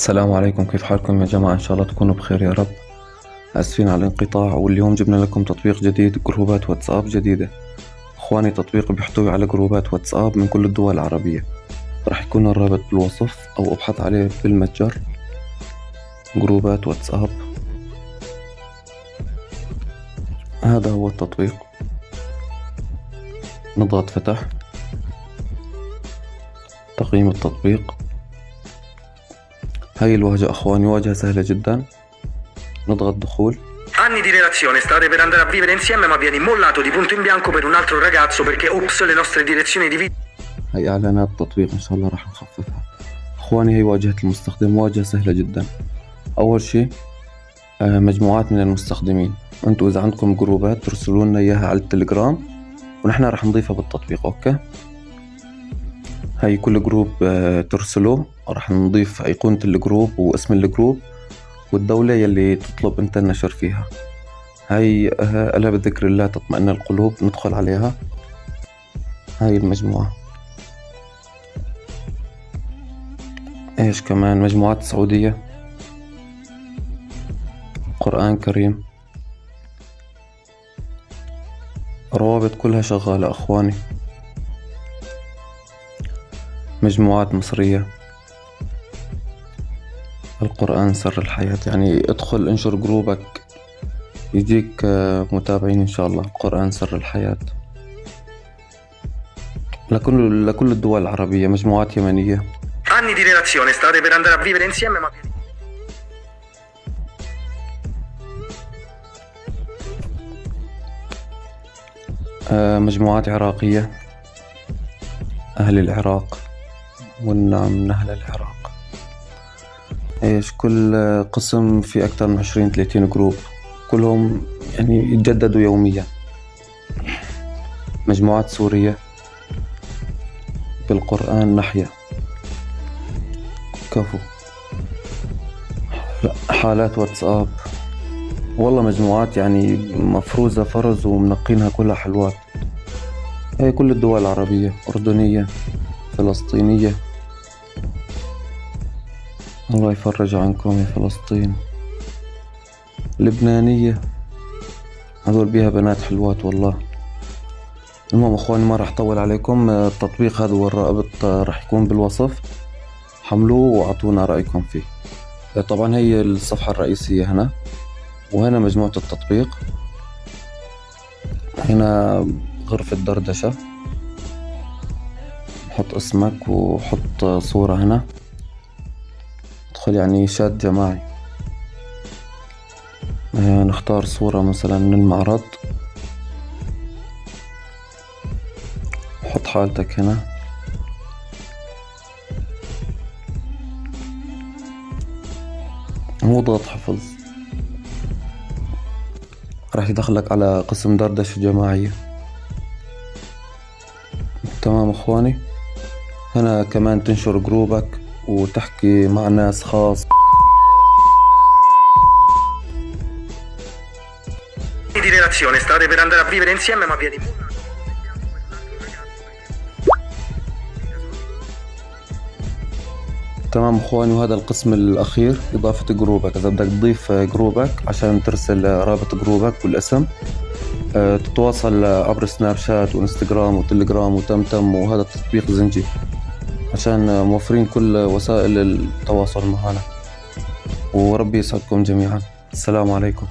السلام عليكم، كيف حالكم يا جماعة؟ إن شاء الله تكونوا بخير يا رب. آسفين على الانقطاع، واليوم جبنا لكم تطبيق جديد، جروبات واتساب جديدة. إخواني، تطبيق بيحتوي على جروبات واتساب من كل الدول العربية. راح يكون الرابط بالوصف أو ابحث عليه بالمتجر. جروبات واتساب، هذا هو التطبيق. نضغط فتح، تقييم التطبيق. هاي الواجهة أخواني، واجهة سهلة جدا. نضغط دخول. Anni di relazione, state per andare a vivere insieme ma vieni mollato di punto in bianco per un altro ragazzo perché ops le nostre direzioni di vita. هاي إعلانات التطبيق، إن شاء الله راح نخففها. إخواني، هي واجهة المستخدم، واجهة سهلة جدا. أول شي مجموعات من المستخدمين. أنتوا إذا عندكم جروبات ترسلوا لنا إياها على التليجرام ونحن راح نضيفها بالتطبيق. أوكي، هاي كل جروب ترسلوه راح نضيف أيقونة الجروب واسم الجروب والدولة يلي تطلب أنت النشر فيها. هاي ألا بذكر الله تطمئن القلوب، ندخل عليها. هاي المجموعة. إيش كمان؟ مجموعات سعودية، قرآن كريم، روابط كلها شغالة أخواني. مجموعات مصرية، القرآن سر الحياة، يعني ادخل انشر جروبك يجيك متابعين إن شاء الله. القرآن سر الحياة لكل الدول العربية. مجموعات يمنية. Anni di relazione, state per andare a vivere insieme ma vieni. مجموعات عراقية، أهل العراق، والنعم من أهل العراق. إيش كل قسم في أكثر من 20-30 جروب، كلهم يعني يتجددوا يوميا. مجموعات سورية، بالقرآن نحيا، كفو، حالات واتساب. والله مجموعات يعني مفروزة فرز ومنقينها كلها حلوات. هي كل الدول العربية، أردنية، فلسطينية، الله يفرج عنكم يا فلسطين، لبنانية، هذول بيها بنات حلوات والله. المهم اخواني، ما راح اطول عليكم. التطبيق هذا والرابط راح يكون بالوصف، حملوه واعطونا رأيكم فيه. طبعا هي الصفحة الرئيسية هنا، وهنا مجموعة التطبيق. هنا غرفة دردشة، حط اسمك وحط صورة هنا. ادخل يعني شات جماعي. نختار صورة مثلا من المعرض، حط حالتك هنا. واضغط حفظ، راح يدخلك على قسم دردشة جماعية. تمام اخواني، هنا كمان تنشر جروبك وتحكي مع ناس خاص. Anni di relazione, state per andare a vivere insieme ma vieni mollato. تمام اخواني، وهذا القسم الاخير اضافة جروبك. اذا بدك تضيف جروبك عشان ترسل رابط جروبك والاسم، تتواصل عبر سناب شات وانستغرام وتليجرام وتمتم وهذا التطبيق زنجي، عشان موفرين كل وسائل التواصل معنا. وربي يسعدكم جميعا. السلام عليكم.